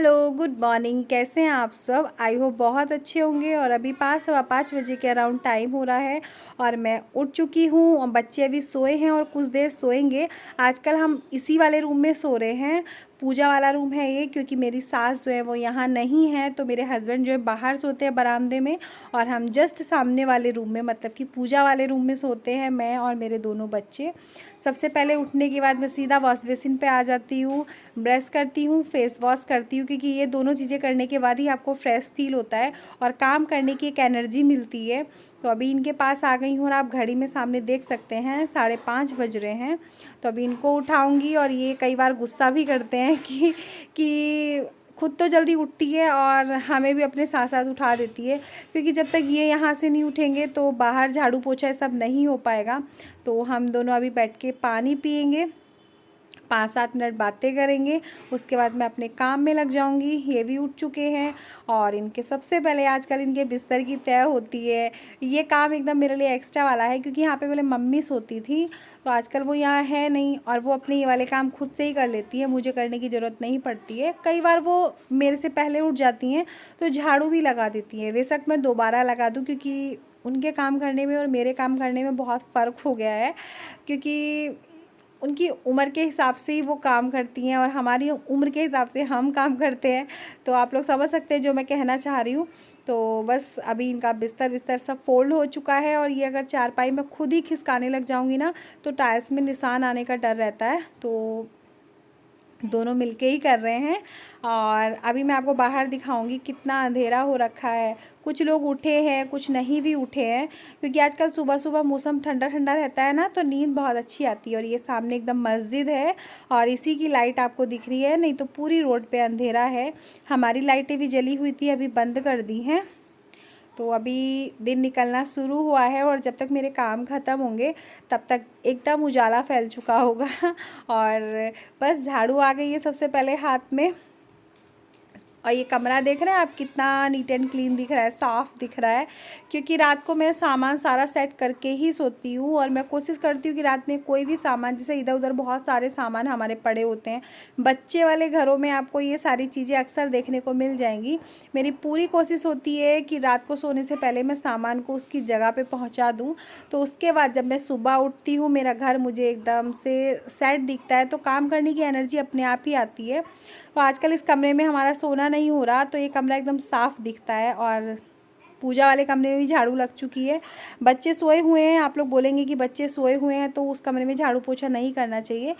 Hello, good morning. कैसे हैं आप सब? आई होप बहुत अच्छे होंगे। और अभी 5 सवा 5 बजे के अराउंड टाइम हो रहा है और मैं उठ चुकी हूँ और बच्चे अभी सोए हैं और कुछ देर सोएंगे। आजकल हम इसी वाले रूम में सो रहे हैं। पूजा वाला रूम है ये, क्योंकि मेरी सास जो है वो यहाँ नहीं है, तो मेरे हस्बैंड जो है बाहर सोते हैं बरामदे में और हम जस्ट सामने वाले रूम में, मतलब कि पूजा वाले रूम में सोते हैं, मैं और मेरे दोनों बच्चे। सबसे पहले उठने के बाद मैं सीधा वॉश बेसिन पे आ जाती हूँ, ब्रश करती हूँ, फेस वॉश करती हूँ, क्योंकि ये दोनों चीज़ें करने के बाद ही आपको फ्रेश फील होता है और काम करने की एक एनर्जी मिलती है। तो अभी इनके पास आ गई हूँ और आप घड़ी में सामने देख सकते हैं 5:30 बज रहे हैं। तो अभी इनको उठाऊँगी और ये कई बार गुस्सा भी करते हैं कि खुद तो जल्दी उठती है और हमें भी अपने साथ साथ उठा देती है, क्योंकि जब तक ये यहाँ से नहीं उठेंगे तो बाहर झाड़ू पोछा सब नहीं हो पाएगा। तो हम दोनों अभी बैठ के पानी पियेंगे, 5-7 मिनट बातें करेंगे, उसके बाद मैं अपने काम में लग जाऊंगी। ये भी उठ चुके हैं और इनके सबसे पहले आजकल इनके बिस्तर की तय होती है। ये काम एकदम मेरे लिए एक्स्ट्रा वाला है, क्योंकि यहाँ पे पहले मम्मी सोती थी, तो आजकल वो यहाँ है नहीं और वो अपने ये वाले काम खुद से ही कर लेती है, मुझे करने की ज़रूरत नहीं पड़ती है। कई बार वो मेरे से पहले उठ जाती हैं तो झाड़ू भी लगा देती हैं। बेशक मैं दोबारा लगा दूँ, क्योंकि उनके काम करने में और मेरे काम करने में बहुत फ़र्क हो गया है, क्योंकि उनकी उम्र के हिसाब से ही वो काम करती हैं और हमारी उम्र के हिसाब से हम काम करते हैं। तो आप लोग समझ सकते हैं जो मैं कहना चाह रही हूँ। तो बस अभी इनका बिस्तर सब फोल्ड हो चुका है और ये अगर चारपाई में खुद ही खिसकाने लग जाऊँगी ना तो टाइल्स में निशान आने का डर रहता है। तो दोनों मिलके ही कर रहे हैं। और अभी मैं आपको बाहर दिखाऊंगी कितना अंधेरा हो रखा है। कुछ लोग उठे हैं, कुछ नहीं भी उठे हैं, क्योंकि आजकल सुबह सुबह मौसम ठंडा ठंडा रहता है ना, तो नींद बहुत अच्छी आती है। और ये सामने एकदम मस्जिद है और इसी की लाइट आपको दिख रही है, नहीं तो पूरी रोड पे अंधेरा है। हमारी लाइटें भी जली हुई थी, अभी बंद कर दी हैं। तो अभी दिन निकलना शुरू हुआ है और जब तक मेरे काम ख़त्म होंगे तब तक एकदम उजाला फैल चुका होगा और बस झाड़ू आ गई है सबसे पहले हाथ में। और ये कमरा देख रहे हैं आप, कितना नीट एंड क्लीन दिख रहा है, साफ़ दिख रहा है, क्योंकि रात को मैं सामान सारा सेट करके ही सोती हूँ। और मैं कोशिश करती हूँ कि रात में कोई भी सामान, जैसे इधर उधर बहुत सारे सामान हमारे पड़े होते हैं, बच्चे वाले घरों में आपको ये सारी चीज़ें अक्सर देखने को मिल जाएंगी। मेरी पूरी कोशिश होती है कि रात को सोने से पहले मैं सामान को उसकी जगह पर पहुँचा दूँ। तो उसके बाद जब मैं सुबह उठती हूँ मेरा घर मुझे एकदम से सेट दिखता है, तो काम करने की एनर्जी अपने आप ही आती है। तो आजकल इस कमरे में हमारा सोना नहीं हो रहा, तो ये कमरा एकदम साफ़ दिखता है। और पूजा वाले कमरे में भी झाड़ू लग चुकी है। बच्चे सोए हुए हैं, आप लोग बोलेंगे कि बच्चे सोए हुए हैं तो उस कमरे में झाड़ू पोछा नहीं करना चाहिए,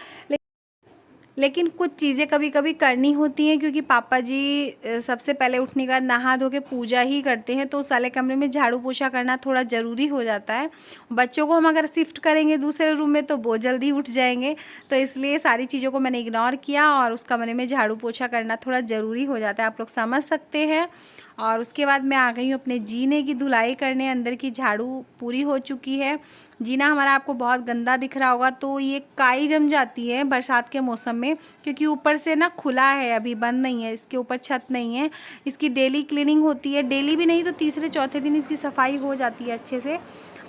लेकिन कुछ चीज़ें कभी कभी करनी होती हैं, क्योंकि पापा जी सबसे पहले उठने के बाद नहा धो के पूजा ही करते हैं, तो उस वाले कमरे में झाड़ू पोछा करना थोड़ा ज़रूरी हो जाता है। बच्चों को हम अगर शिफ्ट करेंगे दूसरे रूम में तो बहुत जल्दी उठ जाएंगे, तो इसलिए सारी चीज़ों को मैंने इग्नोर किया और उस कमरे में झाड़ू पोछा करना थोड़ा ज़रूरी हो जाता है, आप लोग समझ सकते हैं। और उसके बाद मैं आ गई हूँ अपने जीने की धुलाई करने। अंदर की झाड़ू पूरी हो चुकी है। जीना हमारा आपको बहुत गंदा दिख रहा होगा, तो ये काई जम जाती है बरसात के मौसम में, क्योंकि ऊपर से ना खुला है, अभी बंद नहीं है, इसके ऊपर छत नहीं है। इसकी डेली क्लीनिंग होती है, डेली भी नहीं तो तीसरे चौथे दिन इसकी सफाई हो जाती है अच्छे से।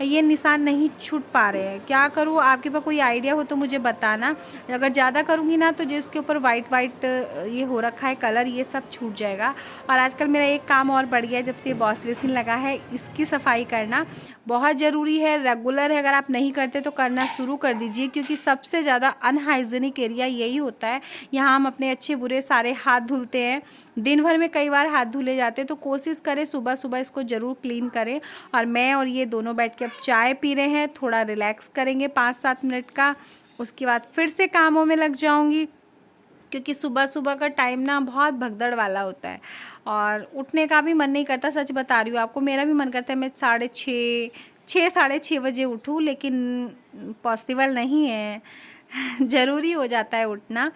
ये निशान नहीं छूट पा रहे हैं, क्या करूँ? आपके पास कोई आइडिया हो तो मुझे बताना। अगर ज़्यादा करूँगी ना तो जिसके ऊपर वाइट वाइट ये हो रखा है कलर, ये सब छूट जाएगा। और आजकल मेरा एक काम और बढ़ गया है, जब से ये वॉश बेसिन लगा है, इसकी सफाई करना बहुत ज़रूरी है, रेगुलर है। अगर आप नहीं करते तो करना शुरू कर दीजिए, क्योंकि सबसे ज़्यादा अनहाइजीनिक एरिया यही होता है। यहाँ हम अपने अच्छे बुरे सारे हाथ धुलते हैं, दिन भर में कई बार हाथ धुले जाते हैं, तो कोशिश करें सुबह सुबह इसको ज़रूर क्लीन करें। और मैं और ये दोनों बैठ के अब चाय पी रहे हैं, थोड़ा रिलैक्स करेंगे 5-7 मिनट का, उसके बाद फिर से कामों में लग जाऊँगी, क्योंकि सुबह सुबह का टाइम ना बहुत भगदड़ वाला होता है और उठने का भी मन नहीं करता। सच बता रही हूँ आपको, मेरा भी मन करता है मैं 6:30 बजे उठूँ, लेकिन पॉसिबल नहीं है ज़रूरी हो जाता है उठना।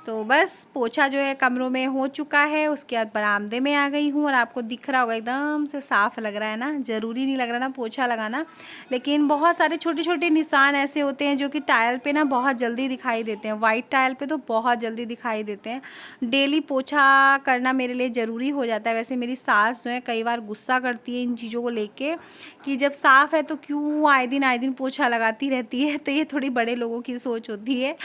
तो बस पोछा जो है कमरों में हो चुका है, उसके बाद बरामदे में आ गई हूँ और आपको दिख रहा होगा एकदम से साफ़ लग रहा है ना। ज़रूरी नहीं लग रहा ना पोछा लगाना, लेकिन बहुत सारे छोटे छोटे निशान ऐसे होते हैं जो कि टाइल पे ना बहुत जल्दी दिखाई देते हैं। वाइट टाइल पे तो बहुत जल्दी दिखाई देते हैं। डेली पोछा करना मेरे लिए ज़रूरी हो जाता है। वैसे मेरी सास जो है कई बार गुस्सा करती है इन चीज़ों को लेके कि जब साफ़ है तो क्यों आए दिन पोछा लगाती रहती है, तो ये थोड़ी बड़े लोगों की सोच होती है।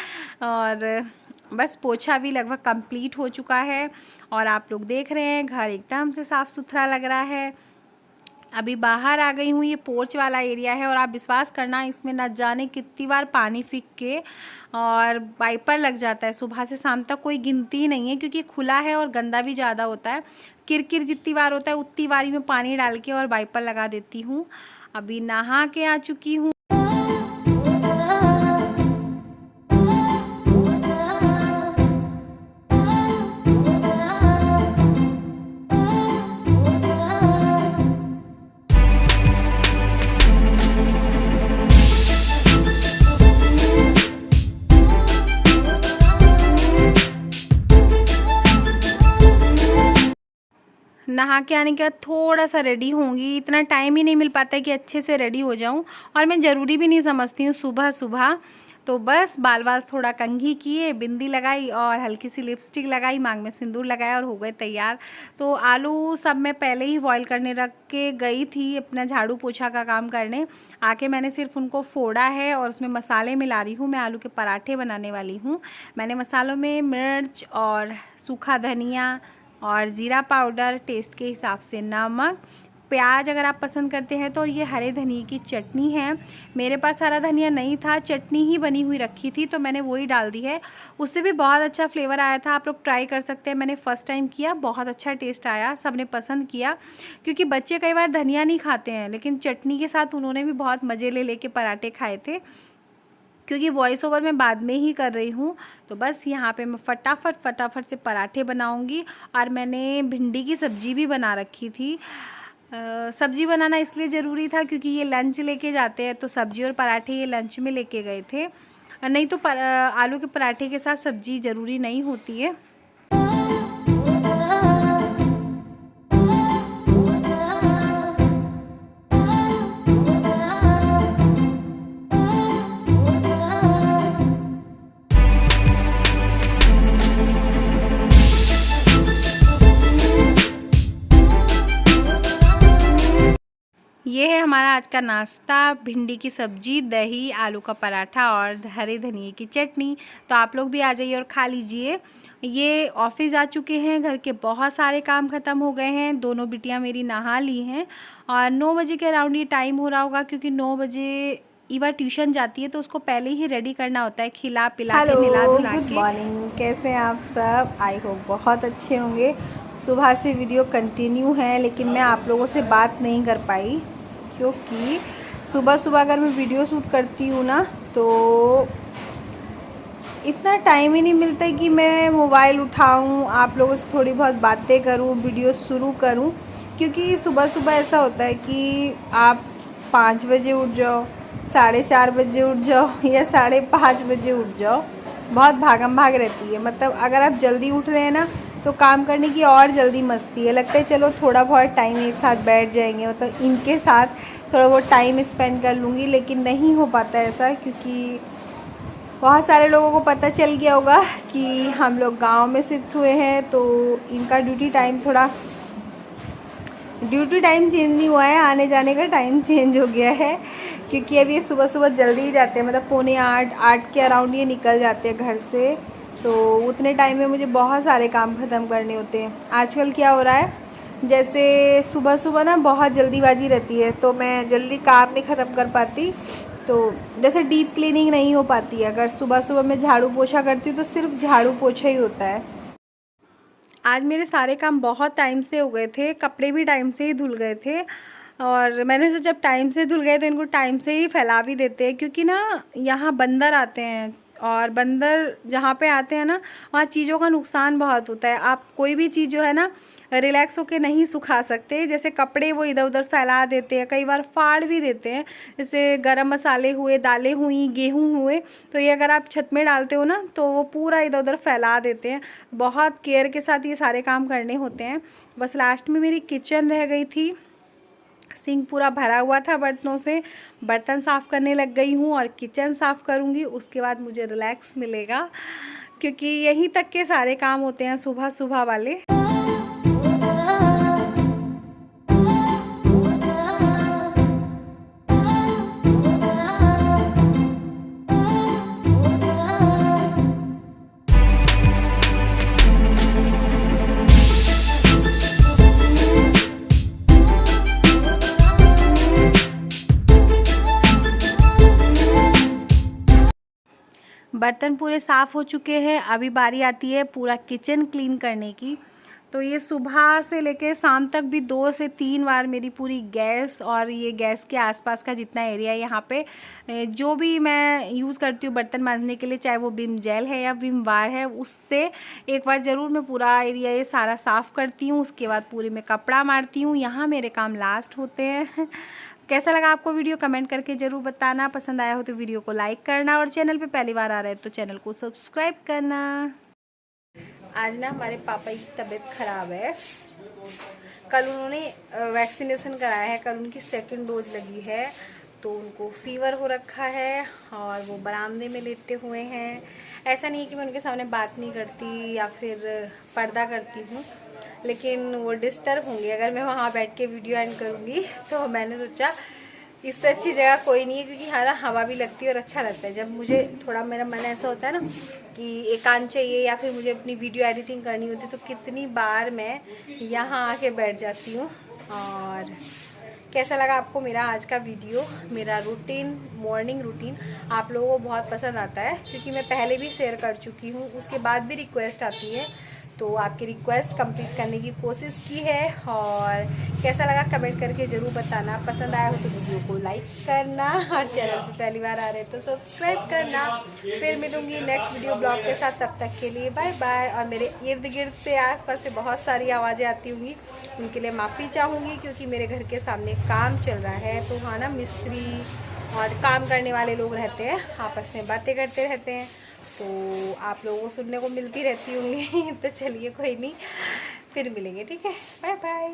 और बस पोछा भी लगभग कंप्लीट हो चुका है और आप लोग देख रहे हैं घर एकदम से साफ़ सुथरा लग रहा है। अभी बाहर आ गई हूँ, ये पोर्च वाला एरिया है और आप विश्वास करना इसमें न जाने कितनी बार पानी फेंक के और वाइपर लग जाता है। सुबह से शाम तक कोई गिनती ही नहीं है क्योंकि खुला है और गंदा भी ज़्यादा होता है। किरकिर जितनी बार होता है उतनी बारी में पानी डाल के और वाइपर लगा देती हूँ। अभी नहा के आ चुकी हूँ। नहा के आने के बाद थोड़ा सा रेडी होंगी, इतना टाइम ही नहीं मिल पाता है कि अच्छे से रेडी हो जाऊं और मैं ज़रूरी भी नहीं समझती हूँ सुबह सुबह। तो बस बाल थोड़ा कंघी किए, बिंदी लगाई और हल्की सी लिपस्टिक लगाई, मांग में सिंदूर लगाया और हो गए तैयार। तो आलू सब मैं पहले ही बॉईल करने रख के गई थी अपना झाड़ू पोछा का काम करने। आके मैंने सिर्फ उनको फोड़ा है और उसमें मसाले मिला रही हूँ। मैं आलू के पराठे बनाने वाली हूँ। मैंने मसालों में मिर्च और सूखा धनिया और ज़ीरा पाउडर, टेस्ट के हिसाब से नमक, प्याज अगर आप पसंद करते हैं तो, ये हरे धनिए की चटनी है। मेरे पास हरा धनिया नहीं था, चटनी ही बनी हुई रखी थी तो मैंने वही डाल दी है। उससे भी बहुत अच्छा फ्लेवर आया था। आप लोग ट्राई कर सकते हैं। मैंने फ़र्स्ट टाइम किया, बहुत अच्छा टेस्ट आया, सबने पसंद किया। क्योंकि बच्चे कई बार धनिया नहीं खाते हैं, लेकिन चटनी के साथ उन्होंने भी बहुत मज़े ले लेके पराठे खाए थे। क्योंकि वॉइस ओवर मैं बाद में ही कर रही हूँ तो बस यहाँ पे मैं फटाफट से पराठे बनाऊँगी। और मैंने भिंडी की सब्ज़ी भी बना रखी थी। सब्ज़ी बनाना इसलिए ज़रूरी था क्योंकि ये लंच लेके जाते हैं, तो सब्ज़ी और पराठे ये लंच में लेके गए थे। नहीं तो आलू के पराठे के साथ सब्ज़ी ज़रूरी नहीं होती है। ये है हमारा आज का नाश्ता, भिंडी की सब्जी, दही, आलू का पराठा और हरे धनिए की चटनी। तो आप लोग भी आ जाइए और खा लीजिए। ये ऑफिस आ चुके हैं, घर के बहुत सारे काम ख़त्म हो गए हैं। दोनों बिटियां मेरी नहा ली हैं और 9 बजे के अराउंड ये टाइम हो रहा होगा क्योंकि 9 बजे ईवा ट्यूशन जाती है तो उसको पहले ही रेडी करना होता है, खिला पिला के नहला धुला के। गुड मॉर्निंग, कैसे हैं आप सब? आई होप बहुत अच्छे होंगे। सुबह से वीडियो कंटिन्यू है लेकिन मैं आप लोगों से बात नहीं कर पाई क्योंकि सुबह सुबह अगर मैं वीडियो शूट करती हूँ ना तो इतना टाइम ही नहीं मिलता है कि मैं मोबाइल उठाऊँ, आप लोगों से थोड़ी बहुत बातें करूँ, वीडियो शुरू करूँ। क्योंकि सुबह सुबह ऐसा होता है कि आप 5 बजे उठ जाओ, 4:30 बजे उठ जाओ या 5:30 बजे उठ जाओ, बहुत भागम भाग रहती है। मतलब अगर आप जल्दी उठ रहे हैं ना तो काम करने की और जल्दी मस्ती है, लगता है चलो थोड़ा बहुत टाइम एक साथ बैठ जाएंगे, मतलब इनके साथ थोड़ा बहुत टाइम स्पेंड कर लूँगी। लेकिन नहीं हो पाता ऐसा क्योंकि बहुत सारे लोगों को पता चल गया होगा कि हम लोग गांव में शिफ्ट हुए हैं तो इनका ड्यूटी टाइम चेंज नहीं हुआ है, आने जाने का टाइम चेंज हो गया है। क्योंकि अब ये सुबह सुबह जल्दी ही जाते हैं, मतलब 7:45 के अराउंड ये निकल जाते हैं घर से। तो उतने टाइम में मुझे बहुत सारे काम ख़त्म करने होते हैं। आजकल क्या हो रहा है, जैसे सुबह सुबह ना बहुत जल्दीबाजी रहती है तो मैं जल्दी काम नहीं ख़त्म कर पाती। तो जैसे डीप क्लीनिंग नहीं हो पाती है। अगर सुबह सुबह मैं झाड़ू पोछा करती हूँ तो सिर्फ झाड़ू पोछा ही होता है। आज मेरे सारे काम बहुत टाइम से हो गए थे, कपड़े भी टाइम से ही धुल गए थे और मैंने सोचा जब टाइम से धुल गए तो इनको टाइम से ही फैला भी देते हैं। क्योंकि ना यहाँ बंदर आते हैं और बंदर जहाँ पे आते हैं ना वहाँ चीज़ों का नुकसान बहुत होता है। आप कोई भी चीज़ जो है ना रिलैक्स होके नहीं सुखा सकते। जैसे कपड़े वो इधर उधर फैला देते हैं, कई बार फाड़ भी देते हैं। जैसे गरम मसाले हुए, दालें हुई, गेहूं हुए, तो ये अगर आप छत में डालते हो ना तो वो पूरा इधर उधर फैला देते हैं। बहुत केयर के साथ ये सारे काम करने होते हैं। बस लास्ट में मेरी किचन रह गई थी, सिंक पूरा भरा हुआ था बर्तनों से, बर्तन साफ़ करने लग गई हूँ और किचन साफ़ करूँगी। उसके बाद मुझे रिलैक्स मिलेगा क्योंकि यहीं तक के सारे काम होते हैं सुबह सुबह वाले। बर्तन पूरे साफ़ हो चुके हैं। अभी बारी आती है पूरा किचन क्लीन करने की। तो ये सुबह से लेके शाम तक भी 2 से 3 बार मेरी पूरी गैस और ये गैस के आसपास का जितना एरिया है यहाँ पे जो भी मैं यूज़ करती हूँ बर्तन मांजने के लिए, चाहे वो विम जेल है या विम बार है, उससे एक बार ज़रूर मैं पूरा एरिया ये सारा साफ़ करती हूँ। उसके बाद पूरे में कपड़ा मारती हूँ। यहाँ मेरे काम लास्ट होते हैं। कैसा लगा आपको वीडियो कमेंट करके ज़रूर बताना। पसंद आया हो तो वीडियो को लाइक करना और चैनल पे पहली बार आ रहे हैं तो चैनल को सब्सक्राइब करना। आज ना हमारे पापा की तबीयत ख़राब है। कल उन्होंने वैक्सीनेशन कराया है, कल उनकी 2nd डोज लगी है, तो उनको फ़ीवर हो रखा है और वो बरामदे में लेटे हुए हैं। ऐसा नहीं है कि मैं उनके सामने बात नहीं करती या फिर पर्दा करती हूँ, लेकिन वो डिस्टर्ब होंगे अगर मैं वहाँ बैठ के वीडियो एंड करूँगी। तो मैंने सोचा इससे अच्छी जगह कोई नहीं है, क्योंकि हवा भी लगती है और अच्छा लगता है। जब मुझे थोड़ा मेरा मन ऐसा होता है ना कि एकांत चाहिए या फिर मुझे अपनी वीडियो एडिटिंग करनी होती है, तो कितनी बार मैं यहाँ आके बैठ जाती हूँ। और कैसा लगा आपको मेरा आज का वीडियो, मेरा रूटीन, मॉर्निंग रूटीन आप लोगों को बहुत पसंद आता है, क्योंकि मैं पहले भी शेयर कर चुकी हूँ, उसके बाद भी रिक्वेस्ट आती है, तो आपकी रिक्वेस्ट कंप्लीट करने की कोशिश की है। और कैसा लगा कमेंट करके ज़रूर बताना। पसंद आया हो तो वीडियो को लाइक करना और चैनल पर पहली बार आ रहे हैं तो सब्सक्राइब करना। फिर मिलूँगी नेक्स्ट वीडियो ब्लॉग के साथ, तब तक के लिए बाय बाय। और मेरे इर्द गिर्द से आसपास से बहुत सारी आवाज़ें आती होंगी, उनके लिए माफ़ी चाहूँगी, क्योंकि मेरे घर के सामने काम चल रहा है, तो वहाँ ना मिस्त्री और काम करने वाले लोग रहते हैं, आपस में बातें करते रहते हैं, तो आप लोगों को सुनने को मिलती रहती होंगी। तो चलिए कोई नहीं, फिर मिलेंगे, ठीक है, बाय बाय।